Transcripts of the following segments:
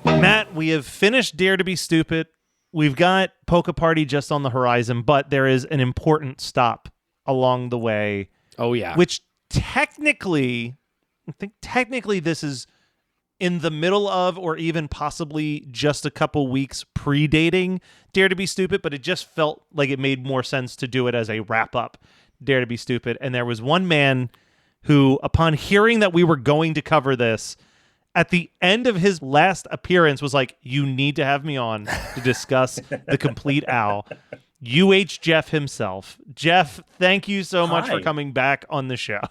Matt, we have finished Dare to be Stupid. We've got Polka Party just on the horizon, but there is an important stop along the way. Oh, yeah. Which technically, I think this is in the middle of, or even possibly just a couple weeks predating Dare to be Stupid, but it just felt like it made more sense to do it as a wrap-up Dare to be Stupid. And there was one man who, upon hearing that we were going to cover this, at the end of his last appearance was like, you need to have me on to discuss the Compleat Owl. UH Jeff himself. Jeff, thank you so much for coming back on the show.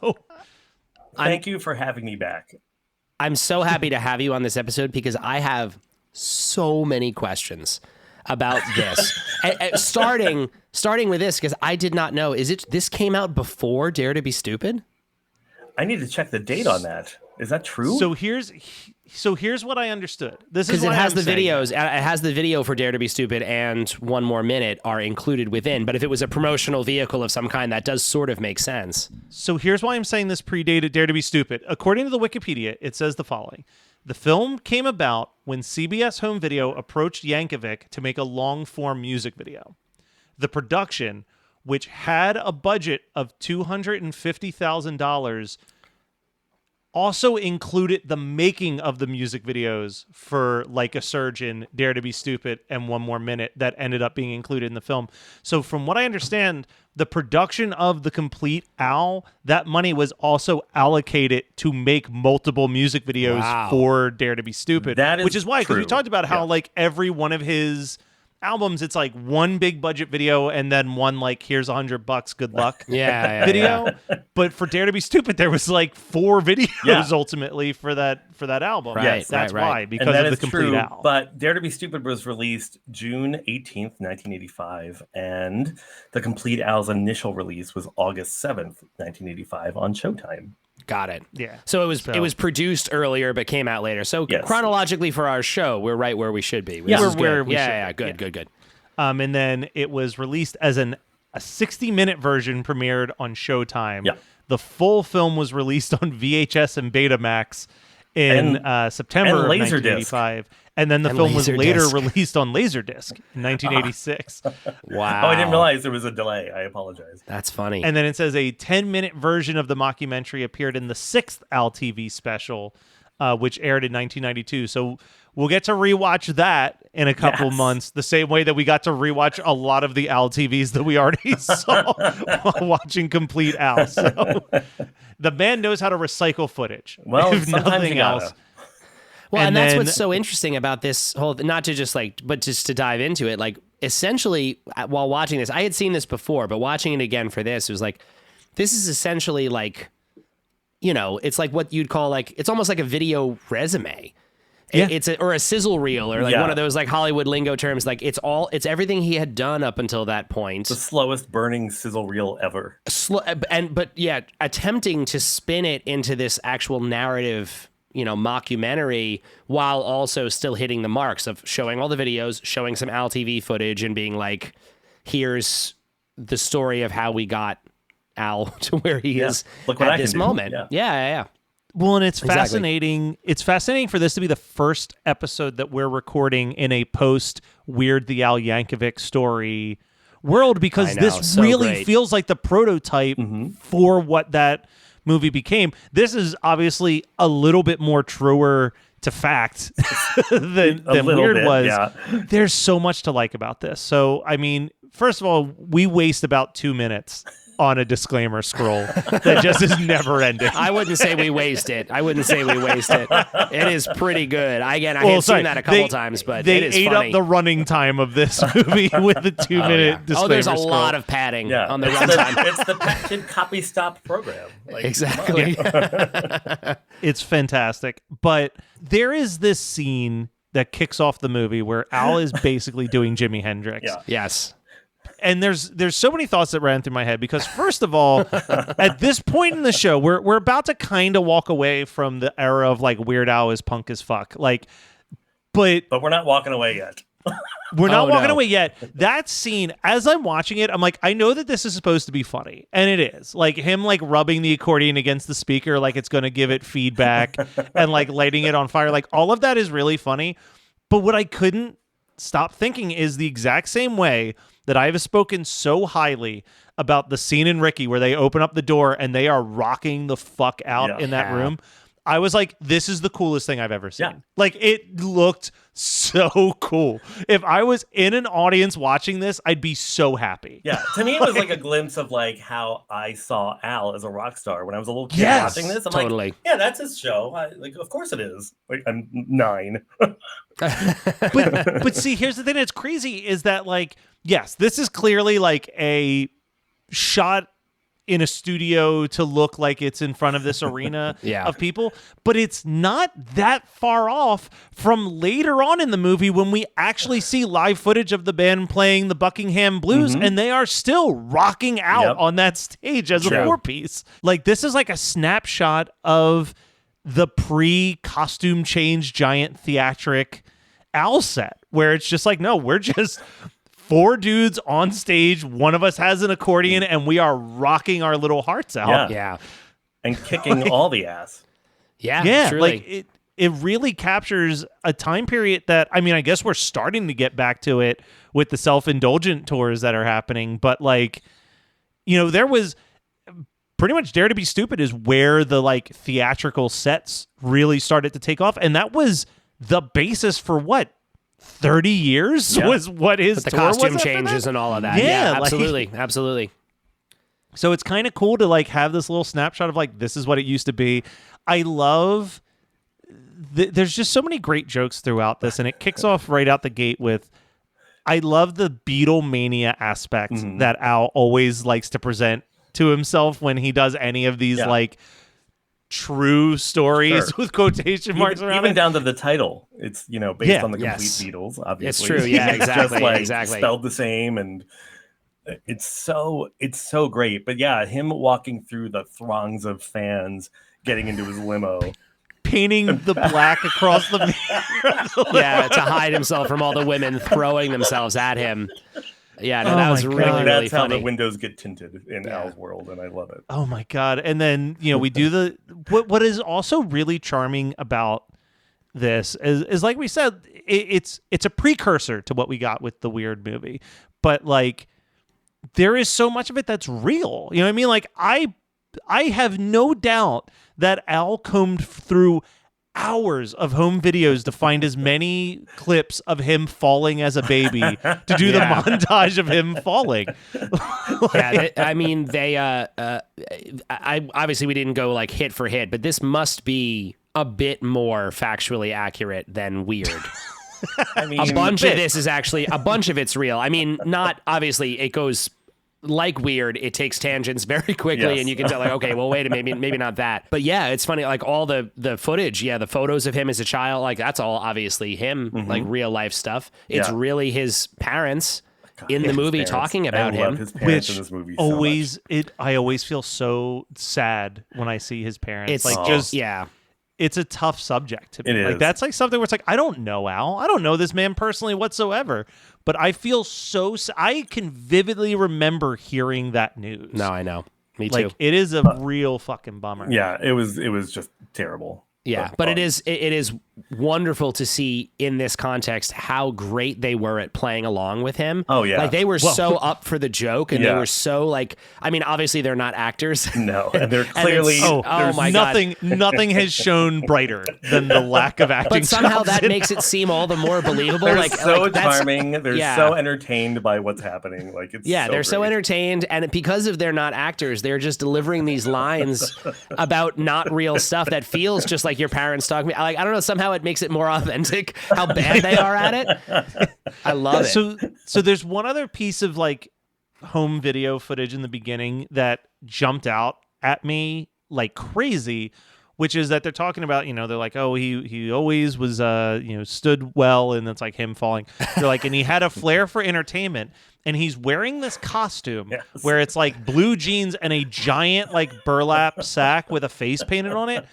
Thank you for having me back. I'm so happy to have you on this episode because I have so many questions about this. Starting with this, because I did not know, this came out before Dare to be Stupid? I need to check the date on that. Is that true? So here's what I understood. This is because it has the videos. It has the video for Dare to be Stupid and One More Minute are included within. But if it was a promotional vehicle of some kind, that does sort of make sense. So here's why I'm saying this predated Dare to be Stupid. According to the Wikipedia, it says the following: the film came about when CBS Home Video approached Yankovic to make a long-form music video. The production, which had a budget of $250,000, also included the making of the music videos for Like a Surgeon, Dare to be Stupid, and One More Minute that ended up being included in the film. So from what I understand, the production of the Compleat Owl, that money was also allocated to make multiple music videos for Dare to be Stupid. That is which is why, because true. we talked about how like every one of his albums, it's like one big budget video and then one like here's $100, good luck video. But for Dare to be Stupid, there was like 4 videos ultimately for that album. Right, that's right. why, because of the Compleat Owl. But Dare to be Stupid was released June 18th, 1985, and the Compleat Owl's initial release was August 7th, 1985 on Showtime. Got it. Yeah. So it was produced earlier but came out later. So chronologically for our show, we're right where we should be. We're where we should be. Good. And then it was released as a 60-minute version premiered on Showtime. Yeah. The full film was released on VHS and Betamax in September of 1985. And then the film was later released on Laserdisc in 1986. Wow. Oh, I didn't realize there was a delay. I apologize. That's funny. And then it says a 10-minute version of the mockumentary appeared in the 6th Al TV special, which aired in 1992. So we'll get to rewatch that in a couple months, the same way that we got to rewatch a lot of the Al TVs that we already saw while watching Compleat Al. So the man knows how to recycle footage. Well, if nothing else. Well, and that's what's so interesting about this whole, not to just like, but just to dive into it, like essentially while watching this, I had seen this before, but watching it again for this, it was like, this is essentially like, you know, it's like what you'd call like, it's almost like a video resume. Yeah. Or a sizzle reel or like one of those like Hollywood lingo terms. Like it's everything he had done up until that point. The slowest burning sizzle reel ever. But attempting to spin it into this actual narrative, you know, mockumentary while also still hitting the marks of showing all the videos, showing some Al TV footage and being like, here's the story of how we got Al to where he is at this moment. Yeah. Well, and it's fascinating. It's fascinating for this to be the first episode that we're recording in a post Weird the Al Yankovic story world, because this really feels like the prototype for what that movie became. This is obviously a little bit more truer to fact than Weird was. Yeah. There's so much to like about this. So, I mean, first of all, we waste about 2 minutes on a disclaimer scroll that just is never ending. I wouldn't say we waste it. It is pretty good. I've seen that a couple times, but they it is ate funny. up the running time of this movie with the 2 minute disclaimer. Oh, there's a scroll. lot of padding on the runtime. It's the patented copy stop program. Like, exactly. It's fantastic. But there is this scene that kicks off the movie where Al is basically doing Jimi Hendrix. Yeah. Yes. And there's so many thoughts that ran through my head, because first of all, at this point in the show, we're about to kind of walk away from the era of like Weird Al is punk as fuck. Like, but we're not walking away yet. We're not walking no. away yet. That scene, as I'm watching it, I'm like, I know that this is supposed to be funny. And it is. Like him like rubbing the accordion against the speaker like it's going to give it feedback and like lighting it on fire. Like all of that is really funny. But what I couldn't stop thinking is the exact same way that I have spoken so highly about the scene in Ricky where they open up the door and they are rocking the fuck out in that room. I was like, this is the coolest thing I've ever seen. Yeah. Like, it looked so cool. If I was in an audience watching this, I'd be so happy. Yeah, to me, it was like a glimpse of like how I saw Al as a rock star when I was a little kid watching this. I'm totally. like, yeah, that's his show. Like, of course it is. Like, I'm 9. But see, here's the thing that's crazy is that, like, yes, this is clearly like a shot in a studio to look like it's in front of this arena of people, but it's not that far off from later on in the movie when we actually see live footage of the band playing the Buckingham Blues and they are still rocking out on that stage as a 4-piece. Like, this is like a snapshot of the pre-costume change giant theatric Al set where it's just like, no, we're just 4 dudes on stage. One of us has an accordion, and we are rocking our little hearts out. Yeah. And kicking all the ass. Yeah. Truly. Like it really captures a time period that, I mean, I guess we're starting to get back to it with the self-indulgent tours that are happening. But like, you know, there was pretty much Dare to Be Stupid is where the like theatrical sets really started to take off. And that was the basis for what? 30 years was what his the tour costume was changes and all of that. Yeah, absolutely. Absolutely. So it's kind of cool to like have this little snapshot of like, this is what it used to be. I love there's just so many great jokes throughout this, and it kicks off right out the gate with, I love the Beatlemania aspect that Al always likes to present to himself when he does any of these like true stories with quotation marks around even it. down to the title. It's, you know, based on the Complete Beatles, obviously. It's true. Yeah, exactly. Just like exactly. spelled the same, and it's so great. But yeah, him walking through the throngs of fans, getting into his limo, painting the black across the yeah, to hide himself from all the women throwing themselves at him. Yeah, no, that was really, really that's funny. how the windows get tinted in Al's world, and I love it. Oh my God. And then, you know, we do the what is also really charming about this is like we said, it's a precursor to what we got with the Weird movie. But like, there is so much of it that's real. You know what I mean? Like, I have no doubt that Al combed through hours of home videos to find as many clips of him falling as a baby to do the montage of him falling. I mean, they I obviously we didn't go like hit for hit, but this must be a bit more factually accurate than Weird. I mean, a bunch of this is actually, a bunch of it's real. I mean, not obviously it goes like Weird, it takes tangents very quickly, and you can tell like, okay, well, wait a minute, maybe not that. But yeah, it's funny, like all the footage, the photos of him as a child, like that's all obviously him, like real life stuff. It's really his parents in the movie talking about him. His parents in this movie always I always feel so sad when I see his parents. It's like it's a tough subject to me. It like is. that's like something where it's like, I don't know Al. I don't know this man personally whatsoever. But I feel I can vividly remember hearing that news. No, I know. Me too. Like, it is a real fucking bummer. Yeah, it was just terrible. Yeah, but it is wonderful to see in this context how great they were at playing along with him. Oh, yeah. Like they were so up for the joke, and they were so like, I mean, obviously they're not actors. No, and they're clearly my God. Nothing has shown brighter than the lack of acting. But somehow jobs that in makes it seem all the more believable. They're like so that's charming. They're so entertained by what's happening. Like it's they're so great. entertained, and because of they're not actors, they're just delivering these lines about not real stuff that feels just like your parents talking. Like, I don't know, somehow it makes it more authentic how bad they are at it. I love it. So there's one other piece of like home video footage in the beginning that jumped out at me like crazy, which is that they're talking about, you know, they're like, oh, he always was, stood well, and it's like him falling. They're like, and he had a flair for entertainment, and he's wearing this costume where it's like blue jeans and a giant like burlap sack with a face painted on it.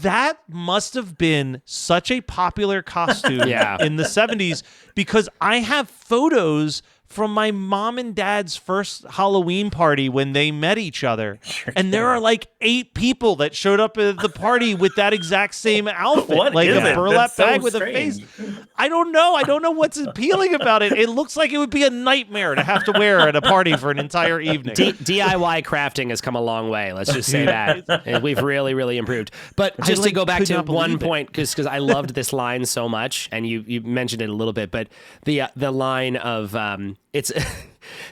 that must have been such a popular costume in the 70s, because I have photos from my mom and dad's first Halloween party when they met each other. And there are like 8 people that showed up at the party with that exact same outfit. What like is a it? burlap That's so bag with strange. a face. I don't know what's appealing about it. It looks like it would be a nightmare to have to wear at a party for an entire evening. DIY crafting has come a a long way. Let's just say that. And we've really, really improved. But just to go back to one point, because I loved this line so much, and you mentioned it a little bit, but the line of it's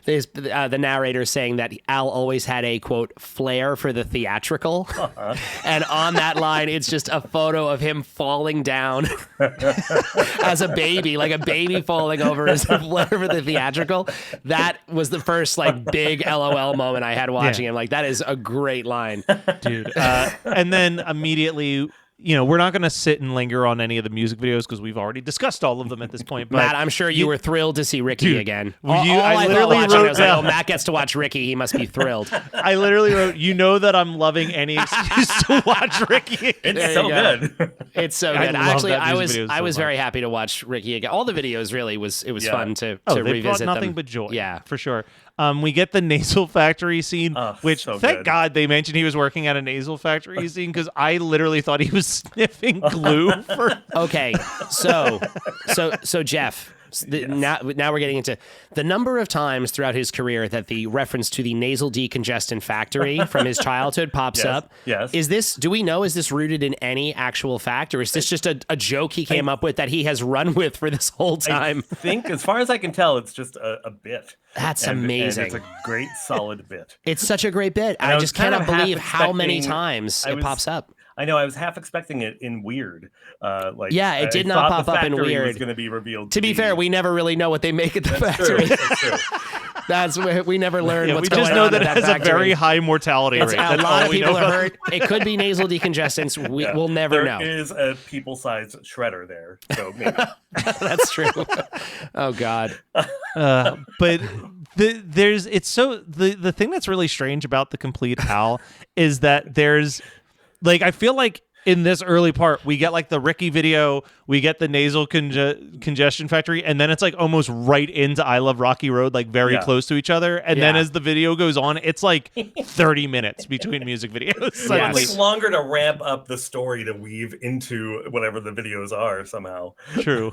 there's the narrator saying that Al always had a, quote, flair for the theatrical. And on that line, it's just a photo of him falling down as a baby, like a baby falling over as a flair for the theatrical. That was the first like big LOL moment I had watching him. Like, that is a great line. Dude. And then immediately, you know, we're not going to sit and linger on any of the music videos because we've already discussed all of them at this point. But Matt, I'm sure you were thrilled to see Ricky again. I literally I wrote was down, like, oh, Matt gets to watch Ricky. He must be thrilled. I literally wrote, you know that I'm loving any excuse to watch Ricky again. It's so good. It's so good. Actually, I was very happy to watch Ricky again. All the videos really was fun to revisit them. Nothing but joy. Yeah, for sure. We get the nasal factory scene, which so thank good. God they mentioned he was working at a nasal factory scene, because I literally thought he was sniffing glue for. Okay, so Jeff. Now we're getting into the number of times throughout his career that the reference to the nasal decongestant factory from his childhood pops up. Yes. Do we know, is this rooted in any actual fact, or is this just a joke he came up with that he has run with for this whole time? I think, as far as I can tell, it's just a bit. That's amazing. And it's a great, solid bit. It's such a great bit. And I just cannot believe how many expecting- times it pops up. I know. I was half expecting it in weird. It did not pop up in weird. Was going to be revealed. To be fair, we never really know what they make at the factory. That's true. That's where we never learn what's going on. We just know that at it has factory. a very high mortality rate. A lot of people are hurt. It could be nasal decongestants. We'll never know. There is a people-sized shredder there, so maybe. That's true. Oh God. But the thing that's really strange about the Compleat Al is that there's, like, I feel like in this early part, we get like the Ricky video, we get the nasal congestion factory, and then it's like almost right into I Love Rocky Road, like very close to each other. And then as the video goes on, it's like 30 minutes between music videos. It takes longer to ramp up the story to weave into whatever the videos are somehow. True.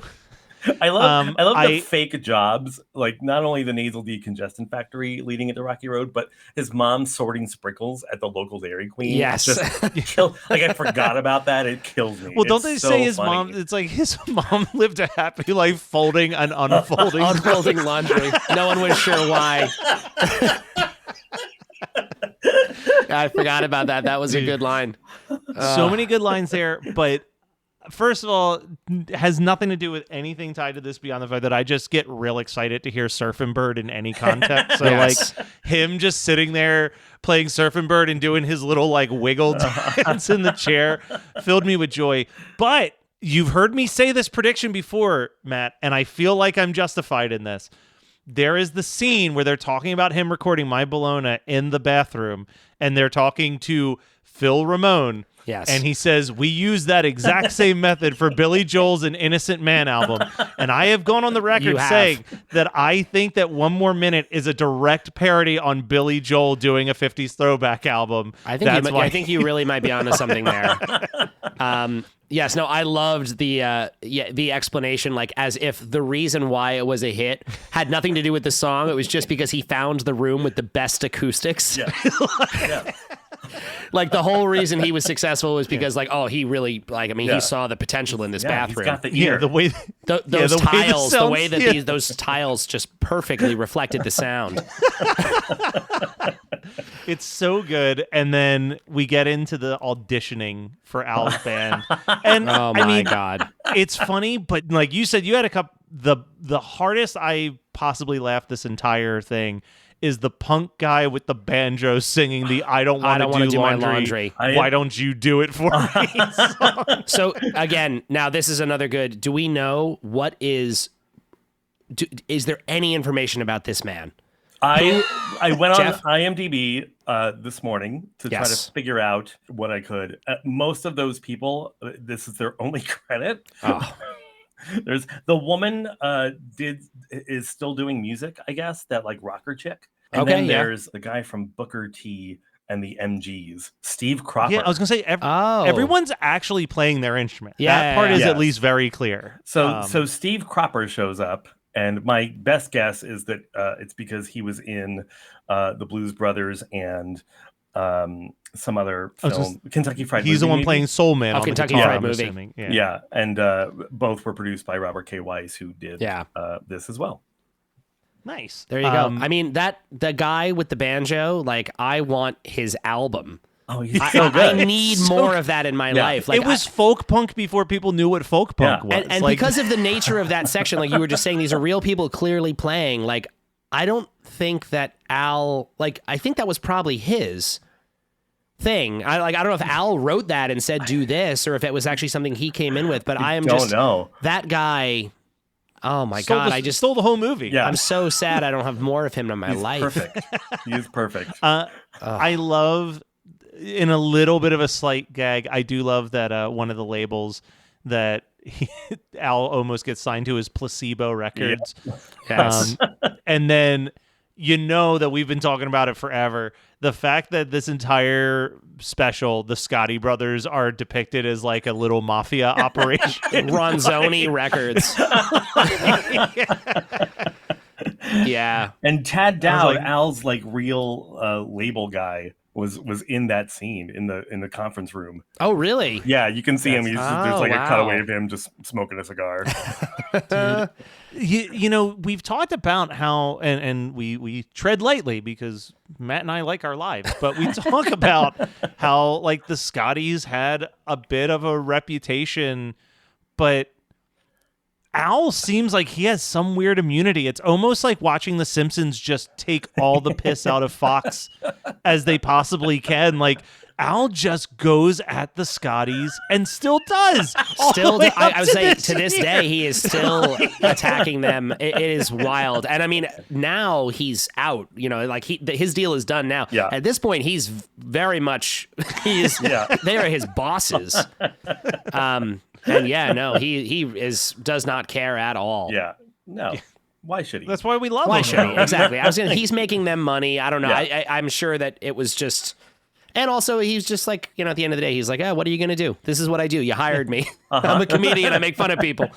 I love the fake jobs, like not only the nasal decongestant factory leading into Rocky Road, but his mom sorting sprinkles at the local Dairy Queen. Yes. Like, I forgot about that. It kills me. Well, don't they say his funny. mom, it's like his mom lived a happy life folding and unfolding. Unfolding laundry. No one was sure why. I forgot about that. That was a good line. So many good lines there, but first of all, has nothing to do with anything tied to this beyond the fact that I just get real excited to hear Surfing Bird in any context. So like him just sitting there playing Surfing Bird and doing his little like wiggle dance in the chair filled me with joy. But you've heard me say this prediction before, Matt, and I feel like I'm justified in this. There is the scene where they're talking about him recording My Bologna in the bathroom, and they're talking to Phil Ramone. Yes. And he says, we use that exact same method for Billy Joel's An Innocent Man album. And I have gone on the record saying that I think that One More Minute is a direct parody on Billy Joel doing a 50s throwback album. I think you really might be onto something there. Yes, no, I loved the explanation, like as if the reason why it was a hit had nothing to do with the song. It was just because he found the room with the best acoustics. Yeah. Like the whole reason he was successful was because he really he saw the potential in this bathroom. He's got the ear. The way those tiles, the way that those tiles just perfectly reflected the sound. It's so good. And then we get into the auditioning for Al's band. And oh my God. It's funny, but like you said, you had a couple, the hardest I possibly laughed this entire thing is the punk guy with the banjo singing the I don't want to do my laundry. Why don't you do it for me song. So again, now this is another good. Do we know is there any information about this man? I went on Jeff? IMDb this morning to try to figure out what I could. Most of those people, this is their only credit. Oh. There's the woman is still doing music, I guess, that like rocker chick. And then there's the guy from Booker T and the MGs, Steve Cropper. Yeah, I was gonna say everyone's actually playing their instrument. Yeah, that part is at least very clear. So Steve Cropper shows up, and my best guess is that it's because he was in the Blues Brothers and some other film, Kentucky Fried Movie. He's the one playing Soul Man on Kentucky the guitar, Fried Movie. Assuming. Yeah, and both were produced by Robert K. Weiss, who did this as well. Nice. There you go. I mean, the guy with the banjo, like, I want his album. Oh, he's so good. I need more of that in my life. Like, it was folk punk before people knew what folk punk was. And like, because of the nature of that section, like you were just saying, these are real people clearly playing. Like, I don't think that Al, like, I think that was probably his thing. I don't know if Al wrote that and said, do this, or if it was actually something he came in with, but I don't know. That guy... Oh my God! I just stole the whole movie. Yeah. I'm so sad I don't have more of him in my life. Perfect. He's perfect. I love, in a little bit of a slight gag, I do love that one of the labels that Al almost gets signed to is Placebo Records. Yeah. Yes. And then that we've been talking about it forever. The fact that this entire special, the Scotti brothers are depicted as like a little mafia operation. Ronzoni Records. Yeah. And Tad Dowd, Al's like real label guy, was in that scene in the conference room. Oh, really? Yeah, you can see him. There's like a cutaway of him just smoking a cigar. Dude, we've talked about how, and we tread lightly because Matt and I like our lives, but we talk about how like the Scotties had a bit of a reputation, but Al seems like he has some weird immunity. It's almost like watching The Simpsons just take all the piss out of Fox as they possibly can. Like, Al just goes at the Scotties and still does. I would say to this day, he is still attacking them. It is wild. And I mean, now he's out, like his deal is done now. Yeah. At this point, he's very much, they are his bosses. And he does not care at all. Yeah. No. Why should he? That's why we love him. Why should he? Exactly. He's making them money. I don't know. Yeah. I'm sure that it was just... And also, he's just like, at the end of the day, he's like, what are you going to do? This is what I do. You hired me. I'm a comedian. I make fun of people.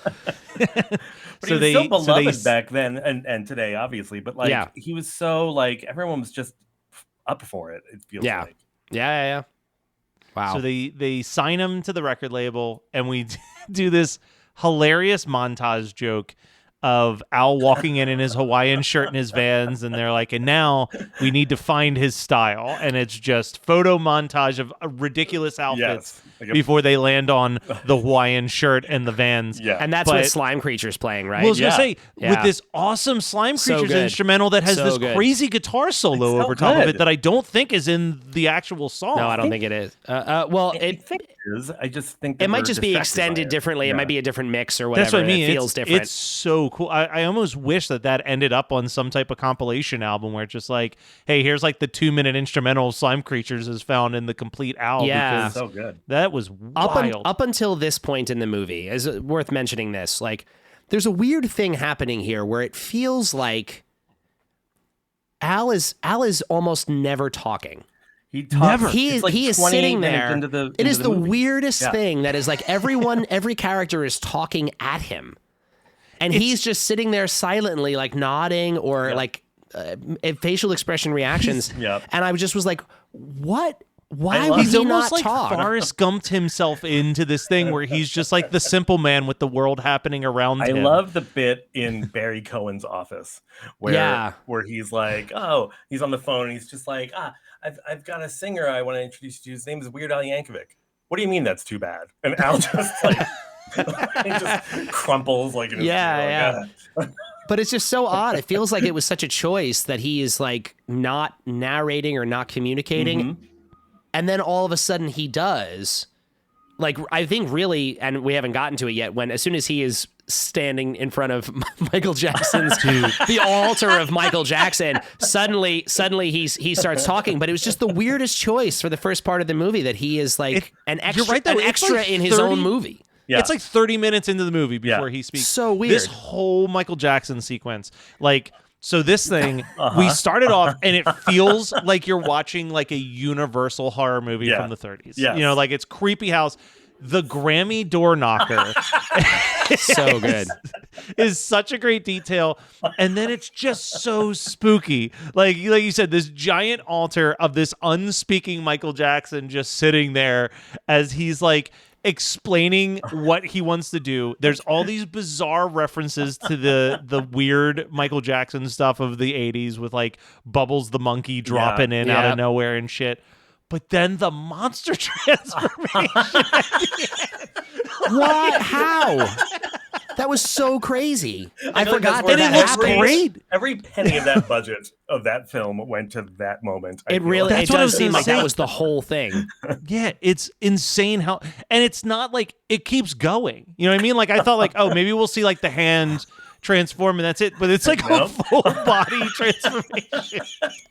But he was so beloved back then and today, obviously. But like, he was so like, everyone was just up for it, it feels like. Yeah. Wow. So they sign him to the record label, and we do this hilarious montage joke of Al walking in his Hawaiian shirt and his Vans, and they're like, and now we need to find his style, and it's just photo montage of ridiculous outfits before they land on the Hawaiian shirt and the Vans. Yeah. And that's what Slime Creature's playing, right? Well, I was going to say, with this awesome Slime Creatures instrumental that has this crazy guitar solo over top of it that I don't think is in the actual song. No, I don't think it is. It is. I just think it might just be extended differently. Yeah. It might be a different mix or whatever. That's what I mean. It feels different. It's so cool. I almost wish that ended up on some type of compilation album where it's just like, hey, here's like the 2-minute instrumental Slime Creatures is found in the complete album. Yeah, so good. That was wild. Up until this point in the movie, is worth mentioning this. Like, there's a weird thing happening here where it feels like Al is almost never talking. He talks. He is sitting there. It is the weirdest thing that is like every character is talking at him. And he's just sitting there silently, like nodding or like facial expression reactions. And I just was like, what? Why would he not like talk? Forrest Gumped himself into this thing where he's just like the simple man with the world happening around him. I love the bit in Barry Cohen's office where he's like, he's on the phone and he's just like, I've got a singer I want to introduce you to. His name is Weird Al Yankovic. What do you mean that's too bad? And Al just like he just crumples like in his But it's just so odd. It feels like it was such a choice that he is like not narrating or not communicating. Mm-hmm. And then all of a sudden he does. like, I think really, and we haven't gotten to it yet, as soon as he is standing in front of Michael Jackson's, the altar of Michael Jackson, suddenly he starts talking, but it was just the weirdest choice for the first part of the movie that he is like an extra like in his own movie. Yeah. It's like 30 minutes into the movie before he speaks. So weird. This whole Michael Jackson sequence, like, so this thing, we started off and it feels like you're watching like a Universal horror movie from the 30s. Yes. You know, like it's creepy house. The Grammy door knocker so good. is such a great detail. And then it's just so spooky. Like you said, this giant altar of this unspeaking Michael Jackson just sitting there as he's like explaining what he wants to do. There's all these bizarre references to the weird Michael Jackson stuff of the 80s with like Bubbles the monkey dropping in out of nowhere and shit. But then the monster transformation at the end. What? How? That was so crazy. I forgot that it looks great. Every penny of that budget of that film went to that moment. It does seem like that was the whole thing. Yeah, it's insane how, and it's not like it keeps going. You know what I mean? Like I thought like, oh, maybe we'll see like the hand transform and that's it, but it's like a full body transformation.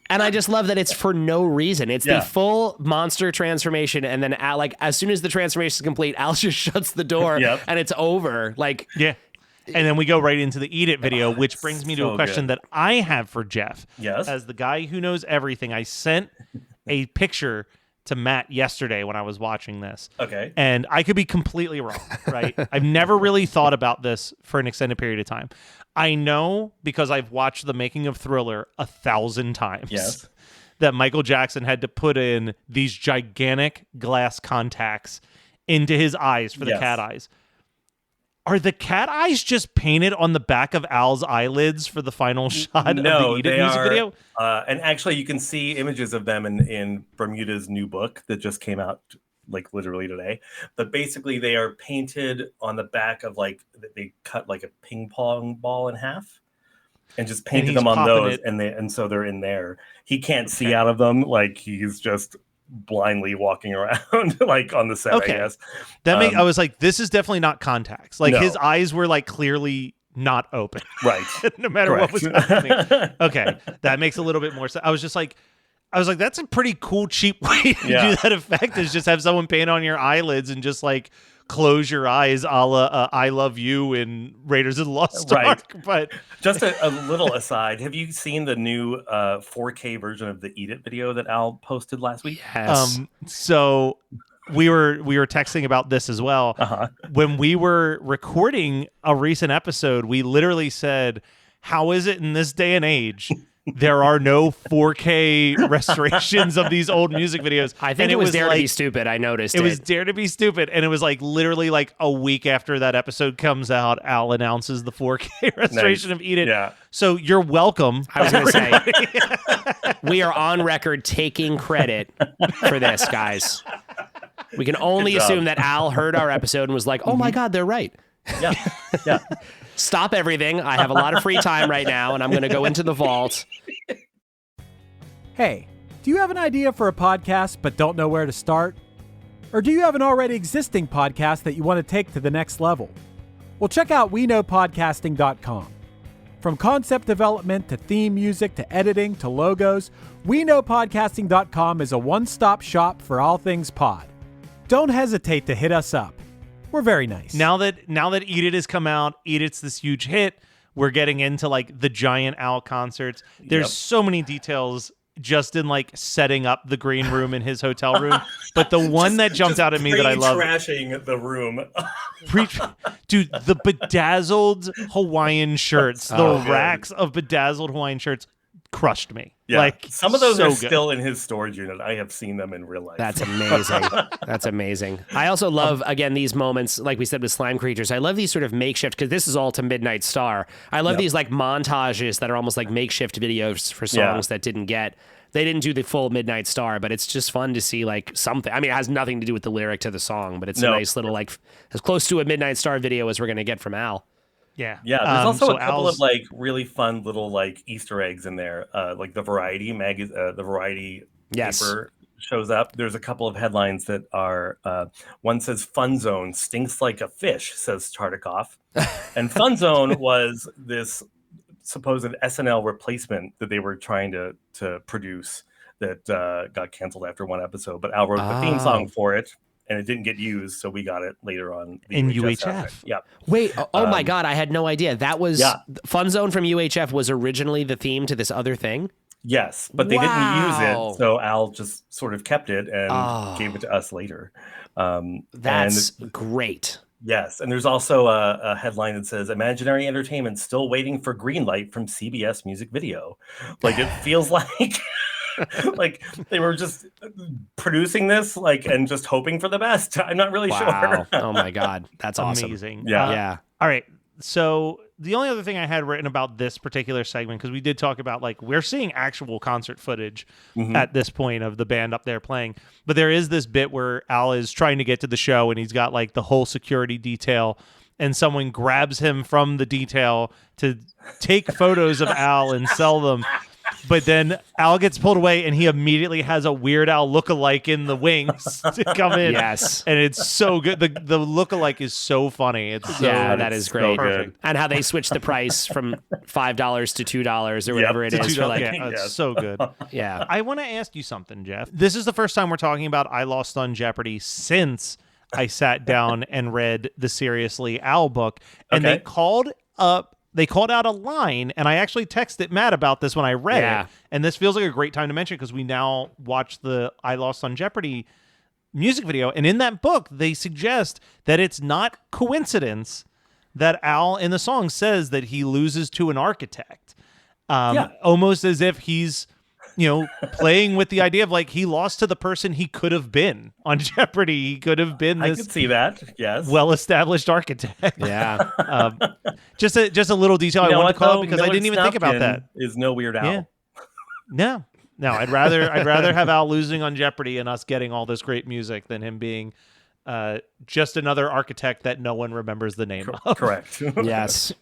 And I just love that it's for no reason. It's the full monster transformation, and then Al, like as soon as the transformation is complete, Al just shuts the door and it's over. Like and then we go right into the Eat It video, which brings me to a question that I have for Jeff. Yes. As the guy who knows everything, I sent a picture to Matt yesterday when I was watching this. Okay. And I could be completely wrong, right? I've never really thought about this for an extended period of time. I know because I've watched the making of Thriller 1,000 times that Michael Jackson had to put in these gigantic glass contacts into his eyes for the cat eyes. Are the cat eyes just painted on the back of Al's eyelids for the final shot of the Eat It music video? And actually, you can see images of them in Bermuda's new book that just came out like literally today. But basically, they are painted on the back of like, they cut like a ping pong ball in half and just painted them on those. And so they're in there. He can't see out of them. Like he's just blindly walking around like on the set, I guess. I was like, this is definitely not contacts. Like his eyes were like clearly not open. Right. No matter what was happening. Okay. That makes a little bit more sense. I was like, that's a pretty cool, cheap way to do that effect, is just have someone paint on your eyelids and just like close your eyes a la I Love You in Raiders of the Lost Ark. But just a little aside, have you seen the new 4K version of the Eat It video that Al posted last week? Yes. So we were texting about this as well. When we were recording a recent episode, we literally said, how is it in this day and age there are no 4K restorations of these old music videos? I think it was Dare to Be Stupid. I noticed it. It was Dare to Be Stupid. And it was like literally like a week after that episode comes out, Al announces the 4K restoration of Eat It. Yeah. So you're welcome. I was going to say, we are on record taking credit for this, guys. We can only assume that Al heard our episode and was like, oh my God, they're right. Yeah. Stop everything. I have a lot of free time right now, and I'm going to go into the vault. Hey, do you have an idea for a podcast but don't know where to start? Or do you have an already existing podcast that you want to take to the next level? Well, check out WeKnowPodcasting.com. From concept development to theme music to editing to logos, WeKnowPodcasting.com is a one-stop shop for all things pod. Don't hesitate to hit us up. We're very nice. Now that Eat It has come out, Eat It's this huge hit. We're getting into like the giant Al concerts. There's so many details just in like setting up the green room in his hotel room. But the one that jumped out at me that I love, trashing the room. Dude, the bedazzled Hawaiian shirts, the racks of bedazzled Hawaiian shirts crushed me. Yeah. Like, some of those so are good. Still in his storage unit. I have seen them in real life. That's amazing. That's amazing. I also love, again, these moments, like we said with Slime Creatures. I love these sort of makeshift, because this is all to Midnight Star. I love these like montages that are almost like makeshift videos for songs that didn't do the full Midnight Star, but it's just fun to see like something. I mean, it has nothing to do with the lyric to the song, but it's a nice little, like, as close to a Midnight Star video as we're going to get from Al. Yeah. There's also a couple of like really fun little like Easter eggs in there, like the Variety paper shows up. There's a couple of headlines that are, one says Fun Zone stinks like a fish, says Tartikoff. And Fun Zone was this supposed SNL replacement that they were trying to produce that got canceled after one episode. But Al wrote the theme song for it, and it didn't get used, so we got it later on. In UHF. Yeah. Wait, my God, I had no idea. That was Fun Zone from UHF was originally the theme to this other thing? Yes, but they didn't use it, so Al just sort of kept it and gave it to us later. That's great. Yes, and there's also a headline that says Imaginary Entertainment still waiting for green light from CBS Music Video. Like, it feels like like they were just producing this and just hoping for the best. I'm not really sure. Oh my God, that's awesome. Amazing. Yeah. All right. So the only other thing I had written about this particular segment, because we did talk about we're seeing actual concert footage at this point of the band up there playing, but there is this bit where Al is trying to get to the show and he's got the whole security detail, and someone grabs him from the detail to take photos of Al and sell them. But then Al gets pulled away, and he immediately has a Weird Al lookalike in the wings to come in. Yes, and it's so good. The lookalike is so funny. It's that is great. Perfect. And how they switch the price from $5 to $2 or whatever it is. It's so good. Yeah, I want to ask you something, Jeff. This is the first time we're talking about I Lost on Jeopardy since I sat down and read the Seriously Al book, and they called out a line, and I actually texted Matt about this when I read it, and this feels like a great time to mention because we now watch the I Lost on Jeopardy music video, and in that book, they suggest that it's not coincidence that Al in the song says that he loses to an architect, almost as if he's playing with the idea of he lost to the person he could have been on Jeopardy. He could have been this I could see that. Yes. well-established architect. Yeah. Just a little detail I wanted to call out because I didn't even think about that. Is no Weird Al. Yeah. No, I'd rather have Al losing on Jeopardy and us getting all this great music than him being just another architect that no one remembers the name of. Correct. Yes.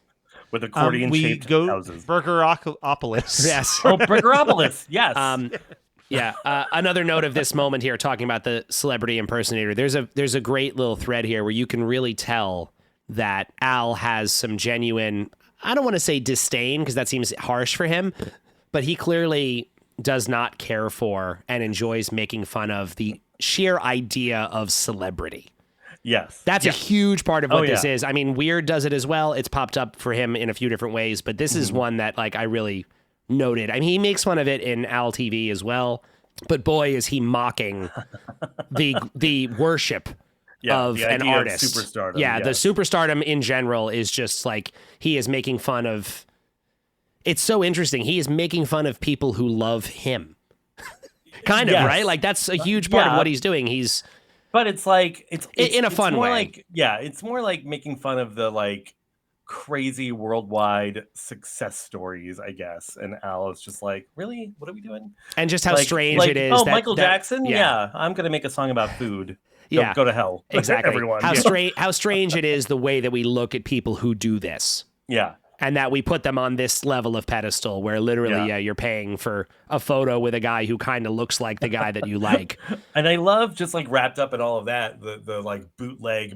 With accordion-shaped houses. Burgeropolis. Yes. Oh, Burgeropolis. Yes. Another note of this moment here, talking about the celebrity impersonator. There's a great little thread here where you can really tell that Al has some genuine, I don't want to say disdain because that seems harsh for him, but he clearly does not care for and enjoys making fun of the sheer idea of celebrity. Yes. That's a huge part of what this is. I mean, Weird does it as well. It's popped up for him in a few different ways, but this is one that I really noted. I mean, he makes fun of it in Al TV as well, but boy, is he mocking the worship of an artist. Of superstardom. Yeah, the superstardom in general is just he is making fun of. It's so interesting. He is making fun of people who love him. Kind of, right? That's a huge part of what he's doing. But it's in a fun way. It's more like making fun of the crazy worldwide success stories, I guess. And Al is just really? What are we doing? And just how strange it is. Oh, Michael Jackson? Yeah. I'm going to make a song about food. Go to hell. Exactly. Everyone. How strange it is the way that we look at people who do this. Yeah. And that we put them on this level of pedestal where literally, you're paying for a photo with a guy who kind of looks like the guy that you like. And I love just wrapped up in all of that, the bootleg,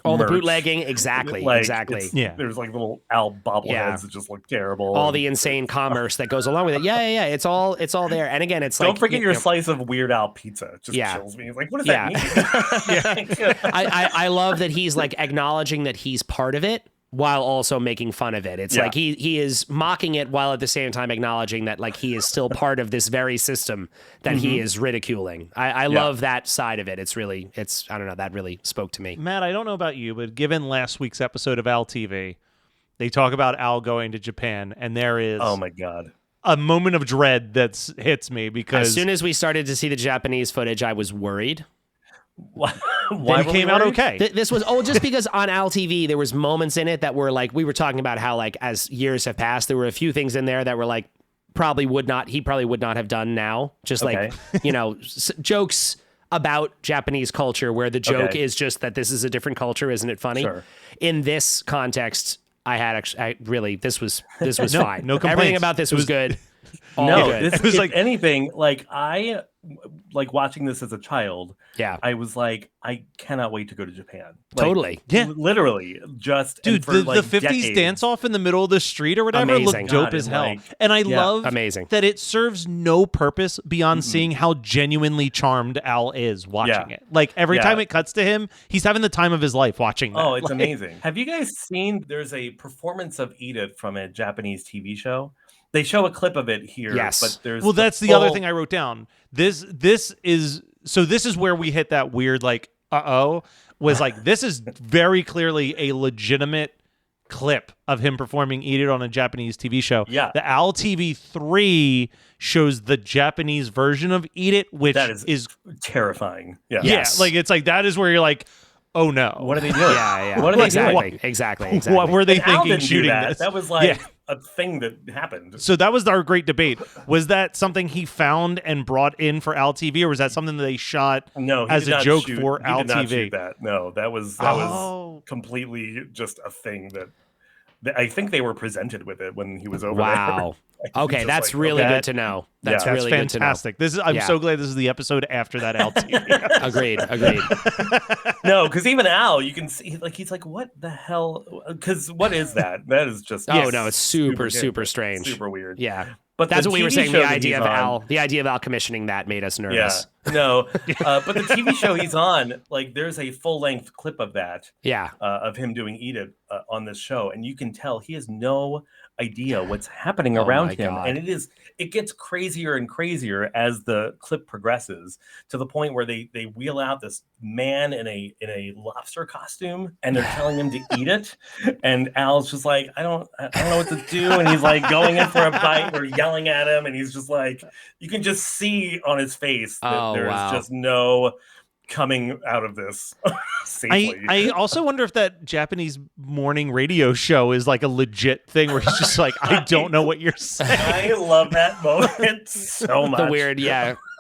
all merch. The bootlegging. Exactly. Exactly. There's little Al bobbleheads that just look terrible. All the insane commerce that goes along with it. Yeah. It's all there. And again, it's don't forget your slice of Weird Al pizza. It just chills me. What does that mean? I love that he's acknowledging that he's part of it, while also making fun of it. It's he is mocking it while at the same time acknowledging that he is still part of this very system that he is ridiculing. I love that side of it. I don't know, that really spoke to me. Matt, I don't know about you, but given last week's episode of Al TV, they talk about Al going to Japan, and there is oh my God, a moment of dread that hits me because as soon as we started to see the Japanese footage, I was worried. Why it came out okay. This was just because on Al TV there was moments in it that were we were talking about how as years have passed, there were a few things in there that were he probably would not have done now. Just jokes about Japanese culture where the joke is just that this is a different culture, isn't it funny? Sure. In this context, this was fine. No complaints. Everything about this was good. No, good. this is like anything. Like I like watching this as a child. Yeah, I was like, I cannot wait to go to Japan. Like, totally. Yeah, literally, just dude. for, The 50s dance off in the middle of the street or whatever Amazing. looked dope God, as hell, like, and I love amazing that it serves no purpose beyond seeing how genuinely charmed Al is watching it. Like every time it cuts to him, he's having the time of his life watching that. Oh, it's like, amazing. Have you guys seen? There's a performance of Edith from a Japanese TV show. They show a clip of it here. Yes. But there's that's the other thing I wrote down. This is where we hit that weird like was like this is very clearly a legitimate clip of him performing Eat It on a Japanese TV show. Yeah. The Al TV 3 shows the Japanese version of Eat It, which that is terrifying. Yeah. Yes. Like it's like that is where you're like, oh no. What are they doing? Yeah. What are they doing? Exactly. What were they And Al thinking didn't do shooting that. this? That was like a thing that happened. So that was our great debate. Was that something he found and brought in for Al TV, or was that something that they shot as a joke for Al TV? Not shoot that. No, that was completely just a thing that I think they were presented with it when he was over there. Wow. Okay, that's really good to know. That's really fantastic. good to know. I'm so glad this is the episode after that Al TV. Agreed. No, because even Al, you can see like he's like, what the hell? Because what is that? That is just no, it's super strange, super weird. Yeah. But that's what we were saying. The idea of Al commissioning that made us nervous. Yeah. No, but the TV show he's on, like, there's a full length clip of that. Yeah. Of him doing Eat It on this show, and you can tell he has no idea what's happening around him, and it gets crazier and crazier as the clip progresses to the point where they wheel out this man in a lobster costume, and they're telling him to eat it, and Al's just like, I don't know what to do, and he's like going in for a bite, or yelling at him, and he's just like, you can just see on his face that there's just no coming out of this safely. I also wonder if that Japanese morning radio show is like a legit thing where he's just like, I don't know what you're saying. I love that moment so much. The weird,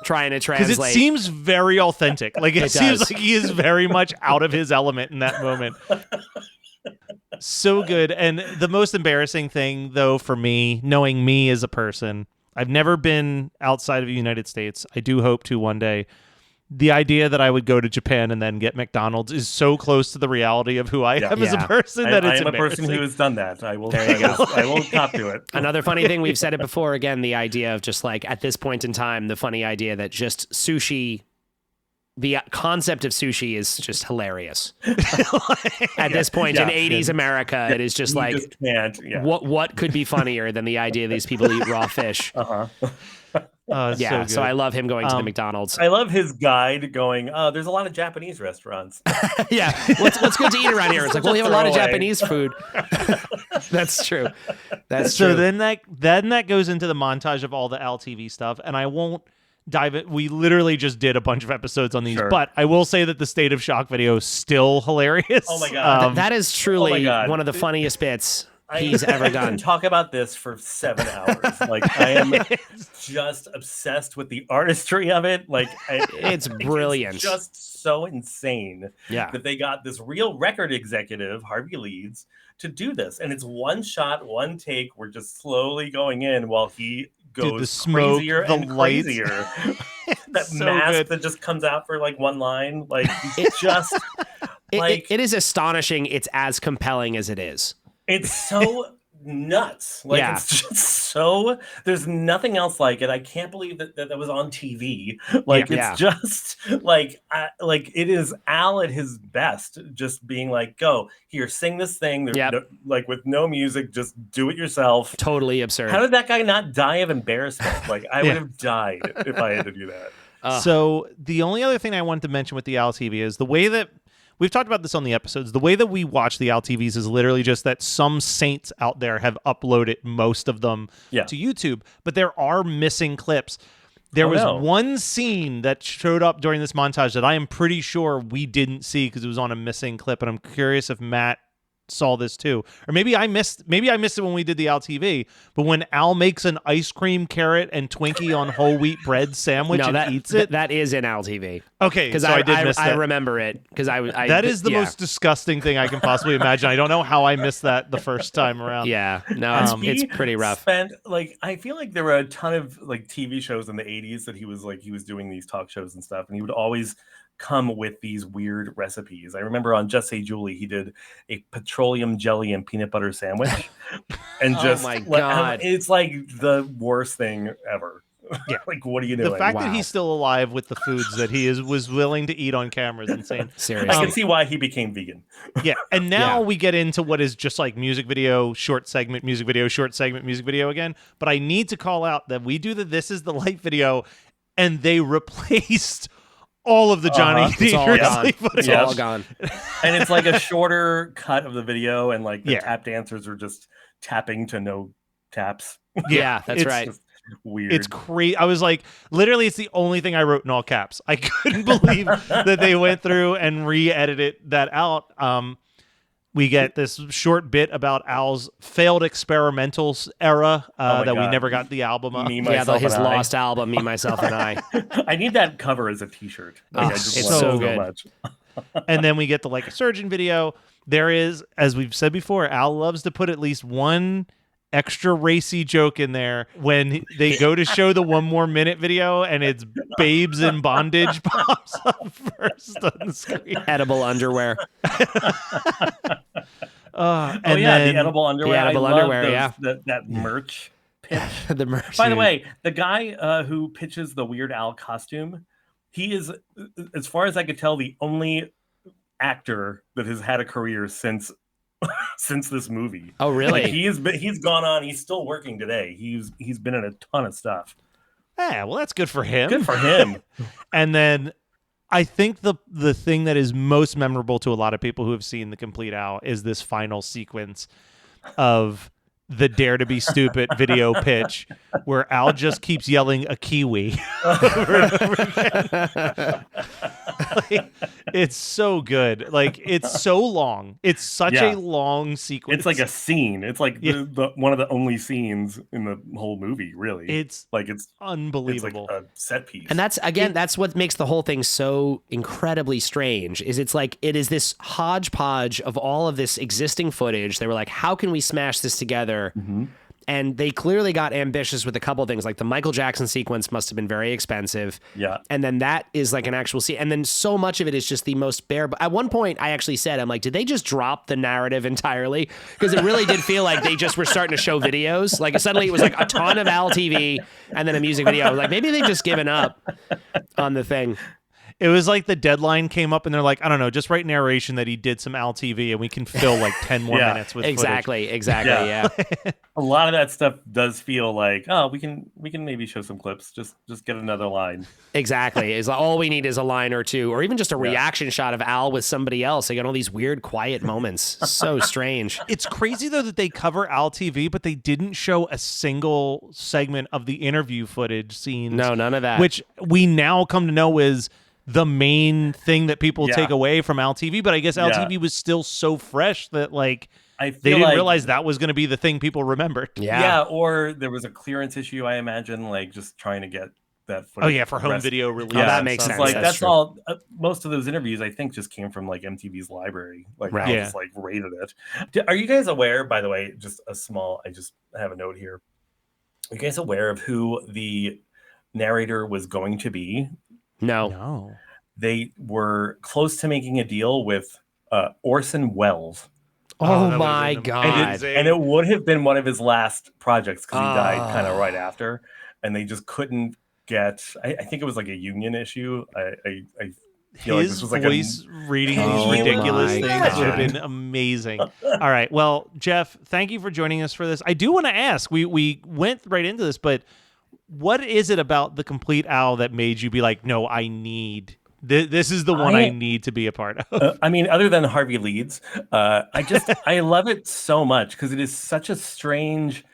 trying to translate. Because it seems very authentic. Like it seems like he is very much out of his element in that moment. So good. And the most embarrassing thing, though, for me, knowing me as a person, I've never been outside of the United States. I do hope to one day. The idea that I would go to Japan and then get McDonald's is so close to the reality of who I am as a person that it's embarrassing. I am a person who has done that. I will cop to it. Another funny thing, we've said it before, again, the idea of just like at this point in time, the funny idea that just sushi, the concept of sushi is just hilarious. At this point in 80s America, it is just like, just can't, what could be funnier than the idea these people eat raw fish? So I love him going to the McDonald's. I love his guide going, there's a lot of Japanese restaurants. What's good to eat around here? It's like, well, you have a lot of Japanese food. That's true. That's true. So then that goes into the montage of all the Al TV stuff, and I won't dive it. We literally just did a bunch of episodes on these, but I will say that the State of Shock video is still hilarious. Oh my God. That is truly one of the funniest bits he's ever done. I can talk about this for 7 hours. Like, I am just obsessed with the artistry of it. Like, it's brilliant. It's just so insane that they got this real record executive, Harvey Leeds, to do this. And it's one shot, one take. We're just slowly going in while he goes the smoke, crazier and crazier. That so mask good. that just comes out for like one line. Like, it's just like it is astonishing. It's as compelling as it is. It's so nuts. Like, it's just so, there's nothing else like it. I can't believe that was on TV. Like, it's just like, it is Al at his best, just being like, go here, sing this thing. Like, with no music, just do it yourself. Totally absurd. How did that guy not die of embarrassment? Like, I would have died if I had to do that. So the only other thing I wanted to mention with the Al TV is the way that we've talked about this on the episodes. The way that we watch the Al TVs is literally just that some saints out there have uploaded most of them to YouTube, but there are missing clips. There was one scene that showed up during this montage that I am pretty sure we didn't see because it was on a missing clip, and I'm curious if Matt saw this too, or maybe I missed it when we did the Al TV. But when Al makes an ice cream, carrot, and Twinkie on whole wheat bread sandwich and eats it, that is in Al TV. Okay, because so I did miss that. I remember it because I that is the most disgusting thing I can possibly imagine. I don't know how I missed that the first time around. Yeah, no, it's pretty rough. I feel like there were a ton of like TV shows in the 80s that he was doing these talk shows and stuff, and he would always come with these weird recipes. I remember on Just Say Julie, he did a petroleum jelly and peanut butter sandwich, and just oh my god, it's like the worst thing ever. Yeah, like what are you doing? The fact that he's still alive with the foods that he was willing to eat on camera is insane. Seriously, I can see why he became vegan. Yeah, and now we get into what is just like music video, short segment, music video, short segment, music video again. But I need to call out that we do the This Is the Light video, and they replaced all of the Johnny Dangerously footage. It's all gone. And it's like a shorter cut of the video, and like the tap dancers are just tapping to no taps. Yeah, that's right. Weird. It's crazy. I was like, literally, it's the only thing I wrote in all caps. I couldn't believe that they went through and re-edited that out. We get this short bit about Al's failed experimentals era that we never got the album of. His lost album, Me, Myself, and I. I need that cover as a t-shirt. Like, it's so good. Much. And then we get the Like a Surgeon video. There is, as we've said before, Al loves to put at least one extra racy joke in there when they go to show the 1 More Minute video, and it's babes in bondage pops up first on the screen. Edible underwear. The edible underwear. The edible underwear, that merch pitch. The merch. By the way, the guy who pitches the Weird Al costume, he is, as far as I could tell, the only actor that has had a career since this movie. Oh, really? Like he's gone on. He's still working today. He's been in a ton of stuff. Yeah, well, that's good for him. Good for him. And then I think the thing that is most memorable to a lot of people who have seen the Compleat Al is this final sequence of the Dare to Be Stupid video pitch, where Al just keeps yelling a kiwi over and over again. Like, it's so good. Like, it's so long. It's such a long sequence. It's like a scene. It's like the one of the only scenes in the whole movie, really. It's unbelievable. It's like a set piece. And that's what makes the whole thing so incredibly strange, is it's like it is this hodgepodge of all of this existing footage. They were like, how can we smash this together? Mm-hmm. And they clearly got ambitious with a couple of things, like the Michael Jackson sequence must have been very expensive. Yeah. And then that is like an actual scene. And then so much of it is just the most bare. At one point, I actually said, I'm like, did they just drop the narrative entirely? Because it really did feel like they just were starting to show videos. Like suddenly it was like a ton of Al TV and then a music video. Like maybe they've just given up on the thing. It was like the deadline came up and they're like, I don't know, just write narration that he did some Al TV and we can fill like 10 more minutes with Exactly, footage. Yeah. A lot of that stuff does feel like, oh, we can maybe show some clips. Just get another line. Exactly. It's like all we need is a line or two, or even just a reaction shot of Al with somebody else. They got all these weird, quiet moments. So strange. It's crazy though that they cover Al TV, but they didn't show a single segment of the interview footage scenes. No, none of that. Which we now come to know is the main thing that people take away from Al TV. But I guess Al TV was still so fresh that like they didn't realize that was going to be the thing people remembered. Yeah, or there was a clearance issue, I imagine, like just trying to get that footage. Oh yeah, for home video release. Yeah, that makes sense. Like that's all. Most of those interviews, I think, just came from like MTV's library. Like I just like rated it. Are you guys aware? By the way, just a small. I just have a note here. Are you guys aware of who the narrator was going to be? No. They were close to making a deal with Orson Welles. Oh my God. And it would have been one of his last projects because he died kind of right after. And they just couldn't get, I think it was like a union issue. I feel like this was like voice reading these ridiculous things would have been amazing. All right. Well, Jeff, thank you for joining us for this. I do want to ask, we went right into this, but what is it about the Compleat Al that made you be like, no, I need this is the one I need to be a part of? I mean, other than Harvey Leeds, I love it so much because it is such a strange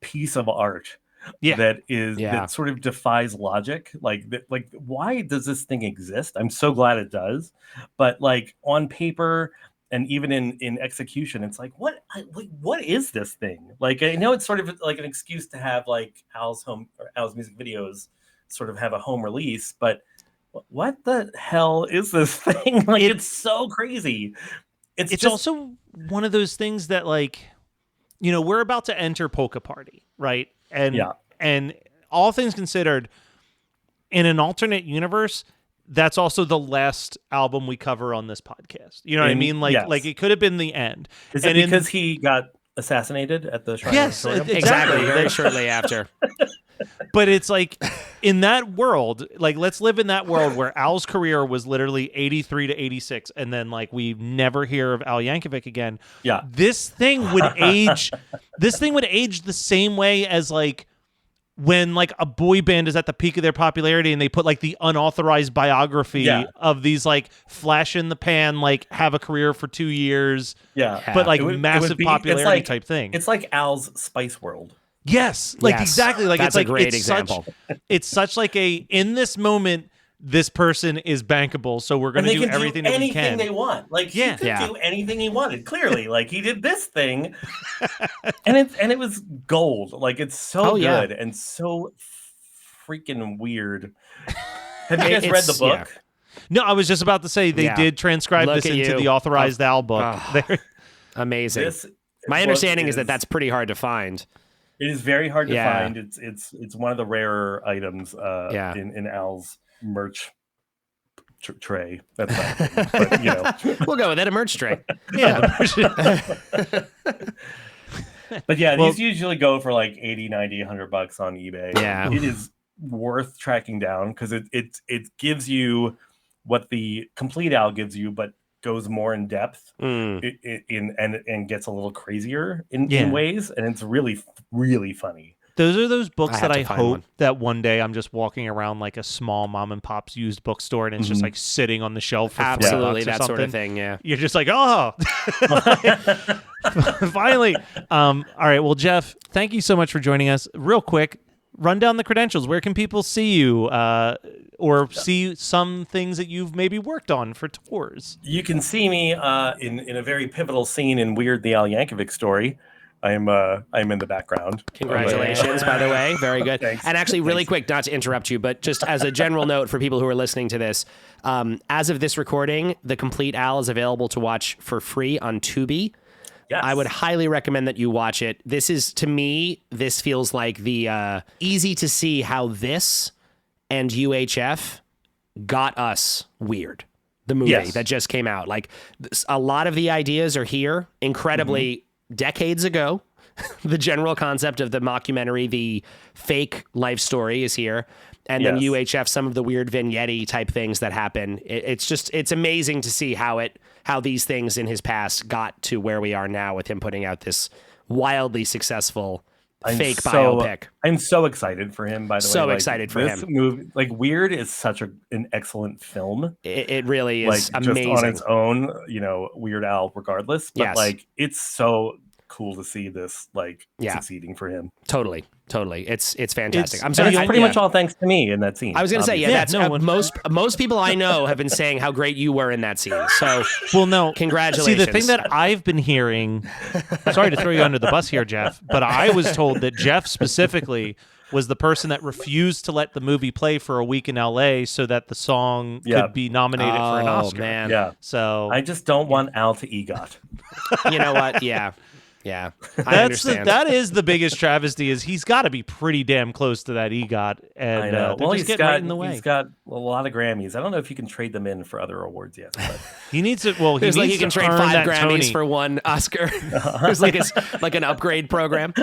piece of art that sort of defies logic. Like why does this thing exist? I'm so glad it does. But like on paper, and even in execution, it's like what is this thing? Like, I know it's sort of like an excuse to have like Al's music videos sort of have a home release, but what the hell is this thing? Like, it's so crazy. It's also one of those things that, like, you know, we're about to enter Polka Party, right? And all things considered, in an alternate universe, that's also the last album we cover on this podcast. You know what I mean? Like, like it could have been the end. Is it because he got assassinated at the Shrine? Yes, exactly. Very shortly after. But it's like, in that world, like, let's live in that world where Al's career was literally 83 to 86, and then, like, we never hear of Al Yankovic again. Yeah. This thing would age. This thing would age the same way as, like, when, like, a boy band is at the peak of their popularity and they put, like, the unauthorized biography of these, like, flash in the pan, like, have a career for 2 years. But, like, massive popularity type thing. It's like Al's Spice World. Yes, like, exactly. Like, that's it's like a great example. It's such like in this moment, this person is bankable, so we're going to do everything that we can. Anything they want. Like, he could do anything he wanted. Clearly, like, he did this thing, and it was gold. Like, it's so good and so freaking weird. Have you guys read the book? Yeah. No, I was just about to say they did transcribe this into the authorized Al book. Amazing. My understanding is that that's pretty hard to find. It is very hard to find. It's one of the rarer items in Al's merch tray. That's not a thing, but, you know. We'll go with that, a merch tray. But yeah, these usually go for like 80, 90, $100 on eBay. Yeah. It is worth tracking down because it gives you what the Compleat Al gives you, but goes more in depth and gets a little crazier in ways, and it's really, really funny. Those are those books that I hope that one day I'm just walking around like a small mom and pop's used bookstore, and it's just like sitting on the shelf for absolutely $4 that or sort of thing. Yeah, you're just like, oh, finally. All right, well, Jeff, thank you so much for joining us. Real quick, run down the credentials. Where can people see you or see some things that you've maybe worked on for tours? You can see me in a very pivotal scene in Weird the Al Yankovic Story. I'm in the background. Congratulations, by the way. Very good. Thanks. And actually, really quick, not to interrupt you, but just as a general note for people who are listening to this, as of this recording, the Compleat Al is available to watch for free on Tubi. Yes. I would highly recommend that you watch it. This is, to me, this feels like the easy to see how this and UHF got us Weird, the movie that just came out. Like, a lot of the ideas are here, incredibly decades ago. The general concept of the mockumentary, the fake life story, is here. And then UHF, some of the weird vignette type things that happen. It's amazing to see how these things in his past got to where we are now with him putting out this wildly successful fake biopic. I'm so excited for him, by the way. So excited for him. Movie, like, Weird is such an excellent film. It really is, like, amazing. Just on its own, you know, Weird Al regardless. But like, it's so cool to see this succeeding for him. Totally. It's fantastic. I'm sorry, it's pretty much all thanks to me in that scene. I was going to say, that's most people I know have been saying how great you were in that scene. So, well, no, congratulations. See, the thing that I've been hearing, sorry to throw you under the bus here, Jeff, but I was told that Jeff specifically was the person that refused to let the movie play for a week in LA so that the song could be nominated for an Oscar. Man. Yeah. So I just don't want Al to EGOT. You know what? Yeah. I understand. That is the biggest travesty, is he's got to be pretty damn close to that EGOT, and I know. Well, he's getting right in the way. He's got a lot of Grammys. I don't know if you can trade them in for other awards yet. But he needs to. Well, he can trade 5 Grammys Tony for 1 Oscar. There's like an upgrade program.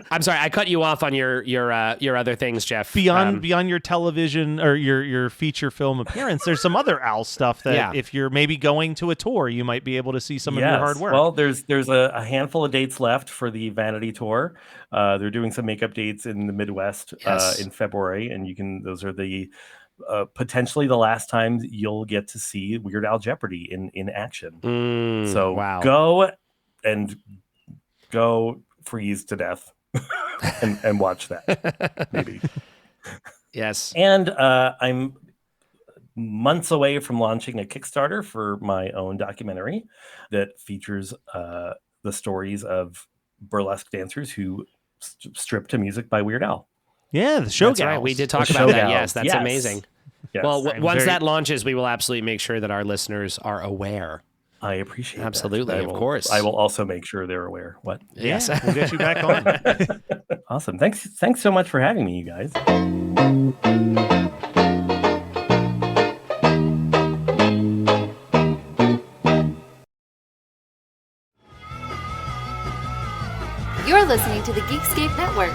I'm sorry, I cut you off on your other things, Jeff. Beyond your television or your feature film appearance, there's some other Al stuff that if you're maybe going to a tour, you might be able to see some of your hard work. Well, there's a handful of dates left for the Vanity tour. They're doing some makeup dates in the Midwest in February, and those are the potentially the last time you'll get to see Weird Al Jeopardy in action. So go freeze to death and watch that maybe. Yes. And I'm months away from launching a Kickstarter for my own documentary that features the stories of burlesque dancers who strip to music by Weird Al. Yeah, the show That's gals. right. We did talk about that. Yes, that's amazing. Yes. Well, once that launches, we will absolutely make sure that our listeners are aware. I appreciate absolutely, that. of course. I will also make sure they're aware. What? Yes, we'll get you back on. Awesome. Thanks so much for having me, you guys. You're listening to the Geekscape Network.